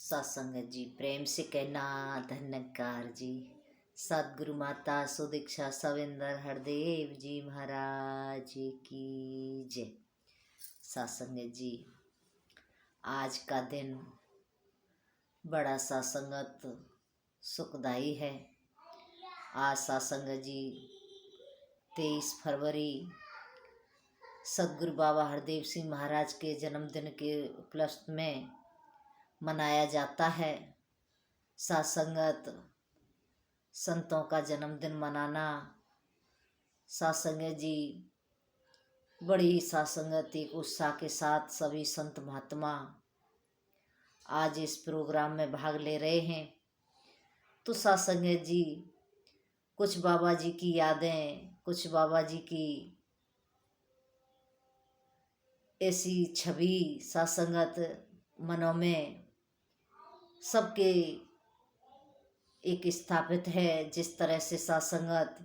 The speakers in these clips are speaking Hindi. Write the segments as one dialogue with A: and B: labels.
A: सत्संगत जी प्रेम से कहना धन्यकार जी। सदगुरु माता सुदीक्षा सविंदर हरदेव जी महाराज की जय। सत्संगत जी आज का दिन बड़ा सत्संगत सुखदाई है। आज सत्संगत जी 23 फरवरी सदगुरु बाबा हरदेव सिंह महाराज के जन्मदिन के उपलक्ष्य में मनाया जाता है। सत्संगत संतों का जन्मदिन मनाना, सत्संगत जी बड़ी सत्संगत एक उत्साह के साथ सभी संत महात्मा आज इस प्रोग्राम में भाग ले रहे हैं। तो सत्संगत जी कुछ बाबा जी की यादें, कुछ बाबा जी की ऐसी छवि सत्संगत मनों में सबके एक स्थापित है। जिस तरह से सत्संगत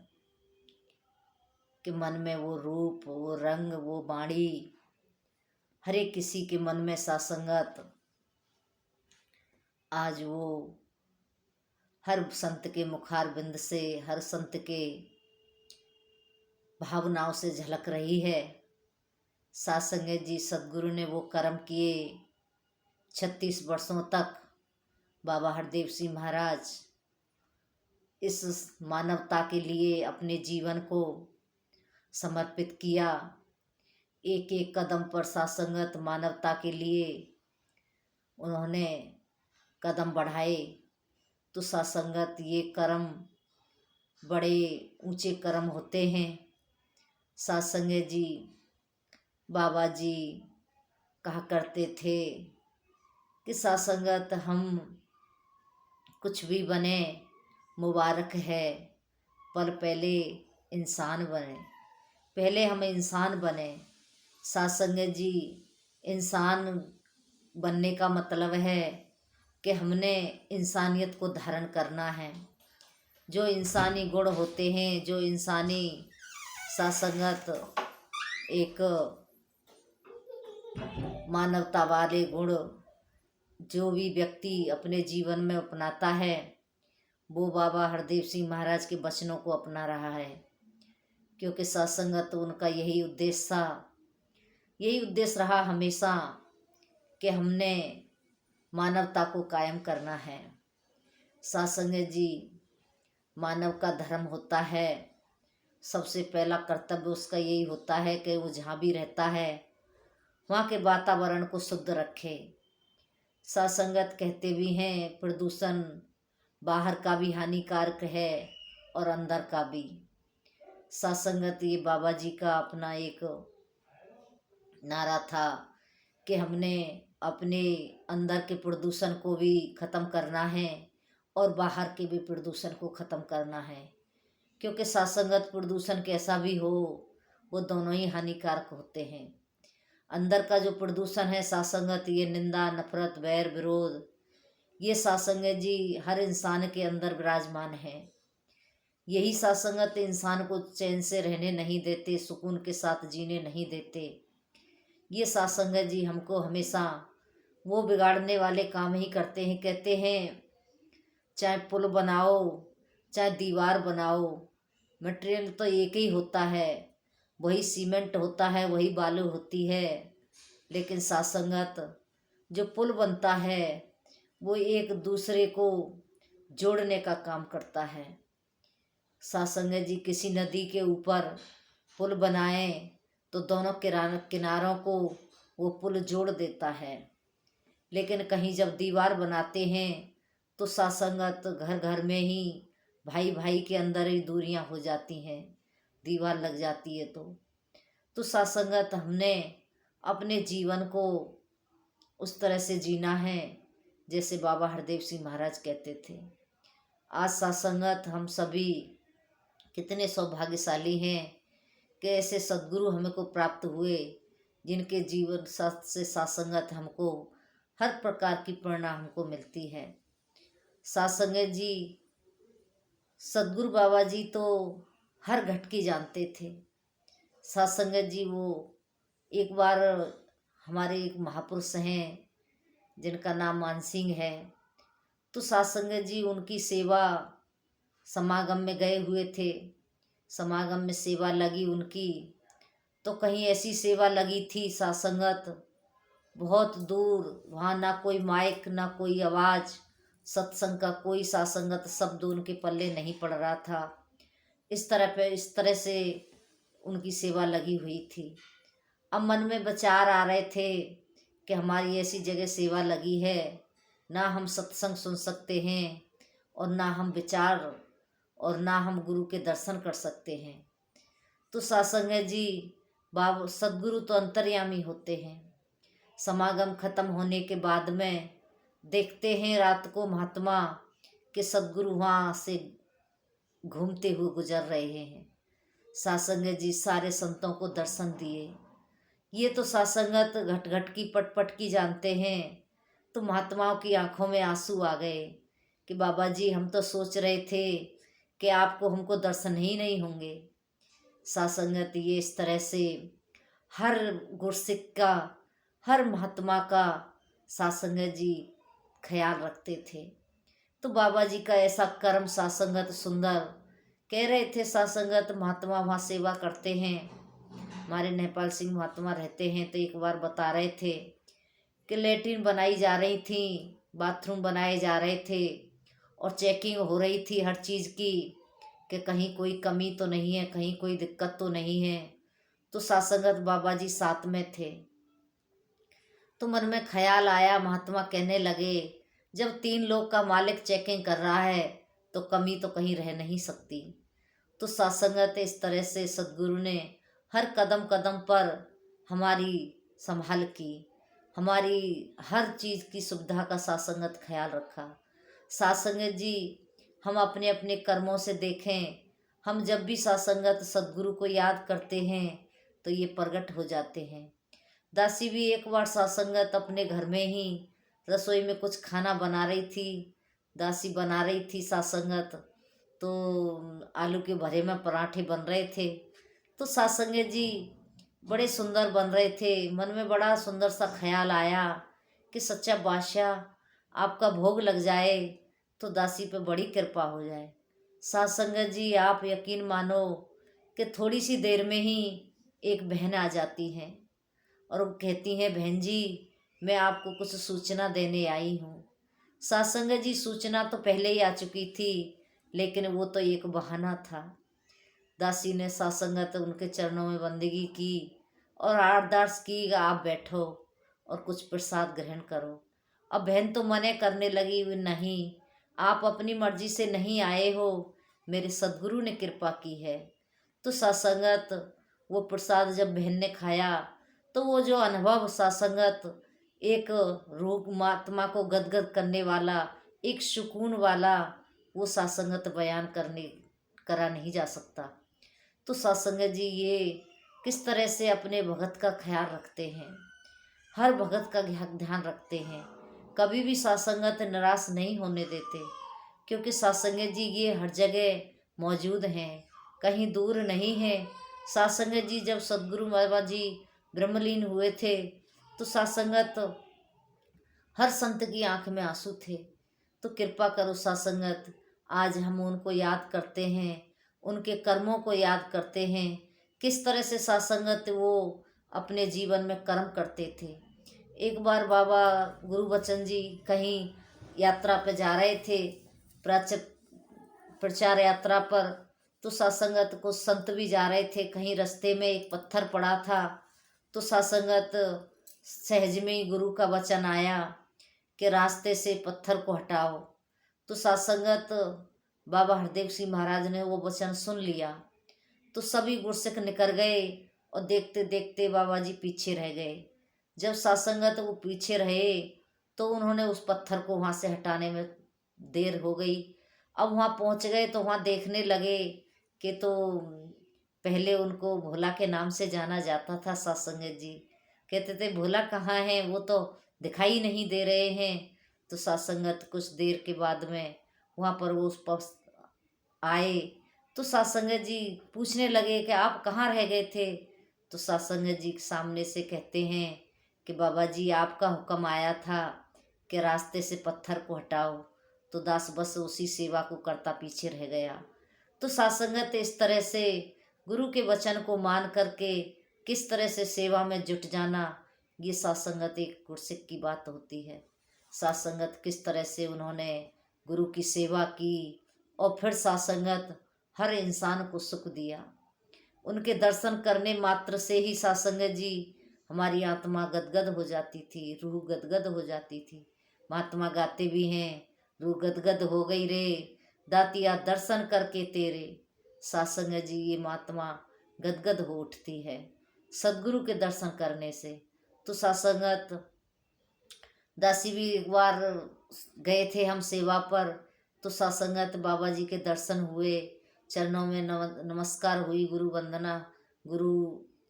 A: के मन में वो रूप, वो रंग, वो वाणी, हर एक किसी के मन में सत्संगत आज वो हर संत के मुखार बिंद से, हर संत के भावनाओं से झलक रही है। सत्संगत जी सदगुरु ने वो कर्म किए। 36 वर्षों तक बाबा हरदेव सिंह महाराज इस मानवता के लिए अपने जीवन को समर्पित किया। एक एक कदम पर सत्संगत मानवता के लिए उन्होंने कदम बढ़ाए। तो सत्संगत ये कर्म बड़े ऊंचे कर्म होते हैं। सत्संगत जी बाबा जी कहा करते थे कि सत्संगत हम कुछ भी बने मुबारक है, पर पहले इंसान बने, पहले हम इंसान बने। सत्संगत जी इंसान बनने का मतलब है कि हमने इंसानियत को धारण करना है। जो इंसानी गुण होते हैं, जो इंसानी सत्संगत एक मानवता वाले गुण जो भी व्यक्ति अपने जीवन में अपनाता है वो बाबा हरदेव सिंह महाराज के वचनों को अपना रहा है। क्योंकि सत्संगत उनका यही उद्देश्य था, यही उद्देश्य रहा हमेशा कि हमने मानवता को कायम करना है। सत्संगत जी मानव का धर्म होता है, सबसे पहला कर्तव्य उसका यही होता है कि वो जहाँ भी रहता है वहाँ के वातावरण को शुद्ध रखे। सत्संगत कहते भी हैं प्रदूषण बाहर का भी हानिकारक है और अंदर का भी। सत्संगत ये बाबा जी का अपना एक नारा था कि हमने अपने अंदर के प्रदूषण को भी ख़त्म करना है और बाहर के भी प्रदूषण को ख़त्म करना है। क्योंकि सत्संगत प्रदूषण कैसा भी हो वो दोनों ही हानिकारक होते हैं। अंदर का जो प्रदूषण है सत्संगत, ये निंदा, नफरत, वैर, विरोध, ये सत्संगत जी हर इंसान के अंदर विराजमान है। यही सत्संगत इंसान को चैन से रहने नहीं देते, सुकून के साथ जीने नहीं देते। ये सत्संगत जी हमको हमेशा वो बिगाड़ने वाले काम ही करते हैं। कहते हैं चाहे पुल बनाओ चाहे दीवार बनाओ, मटेरियल तो एक ही होता है, वही सीमेंट होता है, वही बालू होती है। लेकिन सत्संगत जो पुल बनता है वो एक दूसरे को जोड़ने का काम करता है। सत्संगत जी किसी नदी के ऊपर पुल बनाए तो दोनों किनारों को वो पुल जोड़ देता है। लेकिन कहीं जब दीवार बनाते हैं तो सत्संगत घर घर में ही भाई भाई के अंदर ही दूरियां हो जाती हैं, दीवार लग जाती है। तो सत्संगत हमने अपने जीवन को उस तरह से जीना है जैसे बाबा हरदेव सिंह महाराज कहते थे। आज सत्संगत हम सभी कितने सौभाग्यशाली हैं कि ऐसे सद्गुरु हमको प्राप्त हुए जिनके जीवन से सत्संगत हमको हर प्रकार की प्रेरणा हमको मिलती है। सत्संगत जी सद्गुरु बाबा जी तो हर घटकी जानते थे। सत्संगत जी वो एक बार हमारे एक महापुरुष हैं जिनका नाम मान सिंह है। तो सत्संग जी उनकी सेवा समागम में गए हुए थे। समागम में सेवा लगी उनकी, तो कहीं ऐसी सेवा लगी थी सत्संगत बहुत दूर, वहाँ ना कोई माइक ना कोई आवाज़, सत्संग का कोई सत्संगत शब्द उनके पल्ले नहीं पड़ रहा था। इस तरह से उनकी सेवा लगी हुई थी। अब मन में विचार आ रहे थे कि हमारी ऐसी जगह सेवा लगी है, ना हम सत्संग सुन सकते हैं और ना हम विचार और ना हम गुरु के दर्शन कर सकते हैं। तो सत्संग जी बाबा सदगुरु तो अंतर्यामी होते हैं। समागम खत्म होने के बाद में देखते हैं रात को महात्मा के सदगुरु वहाँ से घूमते हुए गुजर रहे हैं। सत्संग जी सारे संतों को दर्शन दिए। ये तो सत्संगत घट घट की पट पट की जानते हैं। तो महात्माओं की आंखों में आंसू आ गए कि बाबा जी हम तो सोच रहे थे कि आपको हमको दर्शन ही नहीं होंगे। सत्संगत ये इस तरह से हर गुरसिक का, हर महात्मा का सत्संग जी ख्याल रखते थे। तो बाबा जी का ऐसा कर्म सत्संगत सुंदर कह रहे थे। सत्संगत महात्मा वहाँ सेवा करते हैं, हमारे नेपाल सिंह महात्मा रहते हैं। तो एक बार बता रहे थे कि लेट्रिन बनाई जा रही थी, बाथरूम बनाए जा रहे थे और चेकिंग हो रही थी हर चीज़ की कि कहीं कोई कमी तो नहीं है, कहीं कोई दिक्कत तो नहीं है। तो सत्संगत बाबा जी साथ में थे। तो मन में ख्याल आया, महात्मा कहने लगे जब 3 लोग का मालिक चेकिंग कर रहा है तो कमी तो कहीं रह नहीं सकती। तो सत्संगत इस तरह से सदगुरु ने हर कदम कदम पर हमारी संभाल की, हमारी हर चीज़ की सुविधा का सत्संगत ख्याल रखा। सत्संगत जी हम अपने अपने कर्मों से देखें, हम जब भी सत्संगत सदगुरु को याद करते हैं तो ये प्रकट हो जाते हैं। दासी भी एक बार सत्संगत अपने घर में ही रसोई में कुछ खाना बना रही थी। दासी बना रही थी सत्संगत, तो आलू के भरे में पराठे बन रहे थे। तो सत्संग जी बड़े सुंदर बन रहे थे। मन में बड़ा सुंदर सा ख्याल आया कि सच्चा बादशाह आपका भोग लग जाए तो दासी पे बड़ी कृपा हो जाए। सत्संग जी आप यकीन मानो कि थोड़ी सी देर में ही एक बहन आ जाती हैं और वो कहती हैं बहन जी मैं आपको कुछ सूचना देने आई हूँ। सत्संग जी सूचना तो पहले ही आ चुकी थी, लेकिन वो तो एक बहाना था। दासी ने सत्संगत उनके चरणों में बंदगी की और अरदास की आप बैठो और कुछ प्रसाद ग्रहण करो। अब बहन तो मने करने लगी, नहीं आप अपनी मर्जी से नहीं आए हो, मेरे सदगुरु ने कृपा की है। तो सत्संगत वो प्रसाद जब बहन ने खाया तो वो जो अनुभव सत्संगत एक रूह आत्मा को गदगद करने वाला, एक सुकून वाला, वो सत्संगत बयान करा नहीं जा सकता। तो सत्संगत जी ये किस तरह से अपने भगत का ख्याल रखते हैं, हर भगत का ध्यान रखते हैं, कभी भी सत्संगत निराश नहीं होने देते, क्योंकि सत्संगत जी ये हर जगह मौजूद हैं, कहीं दूर नहीं है। सत्संगत जी जब सदगुरु बाबा जी ब्रह्मलीन हुए थे तो सत्संगत हर संत की आंख में आंसू थे। तो कृपा करो सत्संगत, आज हम उनको याद करते हैं, उनके कर्मों को याद करते हैं, किस तरह से सत्संगत वो अपने जीवन में कर्म करते थे। एक बार बाबा गुरुबचन जी कहीं यात्रा पर जा रहे थे, प्रचार यात्रा पर। तो सत्संगत को संत भी जा रहे थे, कहीं रास्ते में एक पत्थर पड़ा था। तो सत्संगत सहज में ही गुरु का वचन आया कि रास्ते से पत्थर को हटाओ। तो सत्संगत बाबा हरदेव सिंह महाराज ने वो वचन सुन लिया। तो सभी गुरसिक निकल गए और देखते देखते बाबा जी पीछे रह गए। जब सत्संगत वो पीछे रहे तो उन्होंने उस पत्थर को वहाँ से हटाने में देर हो गई। अब वहाँ पहुँच गए तो वहाँ देखने लगे कि तो पहले उनको भोला के नाम से जाना जाता था। सत्संगत जी कहते थे भोला कहाँ है, वो तो दिखाई नहीं दे रहे हैं। तो सत्संगत कुछ देर के बाद में वहाँ पर वो उस पास आए। तो सत्संगत जी पूछने लगे कि आप कहाँ रह गए थे। तो सत्संगत जी सामने से कहते हैं कि बाबा जी आपका हुक्म आया था कि रास्ते से पत्थर को हटाओ, तो दास बस उसी सेवा को करता पीछे रह गया। तो सासंगत इस तरह से गुरु के वचन को मान करके किस तरह से सेवा में जुट जाना, ये सासंगत एक गुरसिक की बात होती है। सासंगत किस तरह से उन्होंने गुरु की सेवा की और फिर सासंगत हर इंसान को सुख दिया। उनके दर्शन करने मात्र से ही सासंगत जी हमारी आत्मा गदगद हो जाती थी, रूह गदगद हो जाती थी। महात्मा गाते भी हैं, रूह गदगद हो गई रे दातिया दर्शन करके तेरे। सासंगत जी ये महात्मा गदगद हो उठती है सदगुरु के दर्शन करने से। तो सासंगत दासी भी एक बार गए थे हम सेवा पर, तो सासंगत बाबा जी के दर्शन हुए, चरणों में नमस्कार हुई, गुरु वंदना, गुरु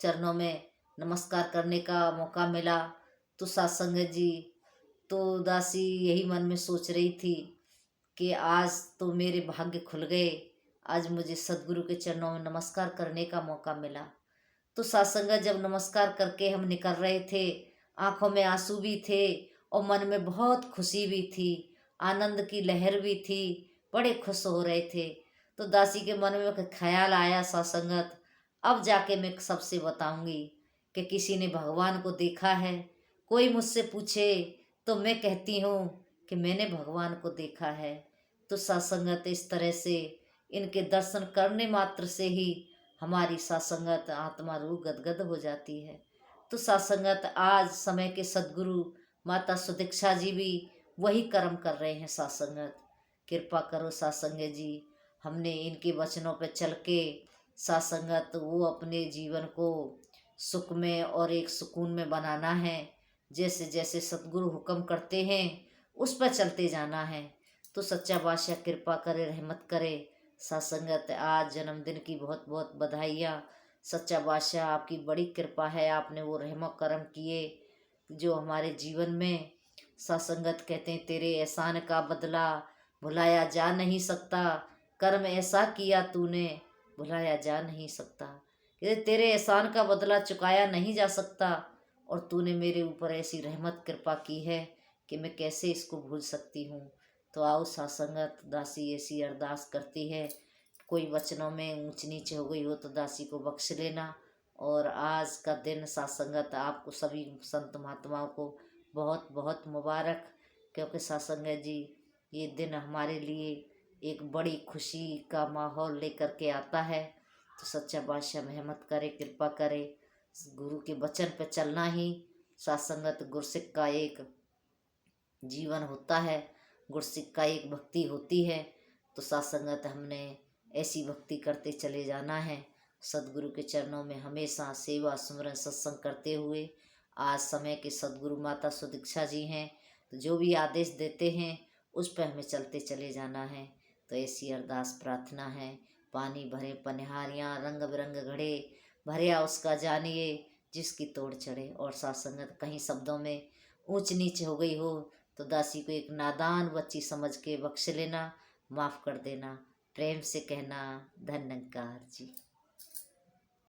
A: चरणों में नमस्कार करने का मौका मिला। तो सासंगत जी तो दासी यही मन में सोच रही थी कि आज तो मेरे भाग्य खुल गए, आज मुझे सदगुरु के चरणों में नमस्कार करने का मौका मिला। तो सासंगत जब नमस्कार करके हम निकल रहे थे, आंखों में आंसू भी थे और मन में बहुत खुशी भी थी, आनंद की लहर भी थी, बड़े खुश हो रहे थे। तो दासी के मन में एक ख्याल आया, सासंगत अब जाके मैं सबसे बताऊंगी कि किसी ने भगवान को देखा है। कोई मुझसे पूछे तो मैं कहती हूँ कि मैंने भगवान को देखा है। तो सासंगत इस तरह से इनके दर्शन करने मात्र से ही हमारी सासंगत आत्मा रूह गदगद हो जाती है। तो सासंगत आज समय के सदगुरु माता सुदीक्षा जी भी वही कर्म कर रहे हैं। सासंगत कृपा करो सासंगत जी, हमने इनके वचनों पर चल के सासंगत वो अपने जीवन को सुख में और एक सुकून में बनाना है। जैसे जैसे सतगुरु हुक्म करते हैं उस पर चलते जाना है। तो सच्चा बादशाह कृपा करे, रहमत करे। सासंगत आज जन्मदिन की बहुत बहुत बधाइयाँ। सच्चा बादशाह आपकी बड़ी कृपा है, आपने वो रहम करम किए जो हमारे जीवन में। सासंगत कहते हैं तेरे एहसान का बदला भुलाया जा नहीं सकता, कर्म ऐसा किया तूने भुलाया जा नहीं सकता। कहते तेरे एहसान का बदला चुकाया नहीं जा सकता और तूने मेरे ऊपर ऐसी रहमत कृपा की है कि मैं कैसे इसको भूल सकती हूँ। तो आओ सासंगत, दासी ऐसी अरदास करती है, कोई वचनों में ऊंच नीच हो गई हो तो दासी को बख्श लेना। और आज का दिन सासंगत आपको सभी संत महात्माओं को बहुत बहुत मुबारक, क्योंकि सासंगत जी ये दिन हमारे लिए एक बड़ी खुशी का माहौल लेकर के आता है। तो सच्चा बादशाह रहमत करे, कृपा करे। गुरु के वचन पर चलना ही सासंगत गुरसिक का एक जीवन होता है, गुरसिक का एक भक्ति होती है। तो सासंगत हमने ऐसी भक्ति करते चले जाना है, सदगुरु के चरणों में हमेशा सेवा सुमरन सत्संग करते हुए। आज समय के सदगुरु माता सुदीक्षा जी हैं, तो जो भी आदेश देते हैं उस पर हमें चलते चले जाना है। तो ऐसी अरदास प्रार्थना है। पानी भरे पनिहारियाँ रंग बिरंग घड़े, भरिया उसका जानिए जिसकी तोड़ चढ़े। और सासंगत कहीं शब्दों में ऊंच नीच हो गई हो तो दासी को एक नादान बच्ची समझ के बख्श लेना, माफ़ कर देना। प्रेम से कहना धन्यकार जी।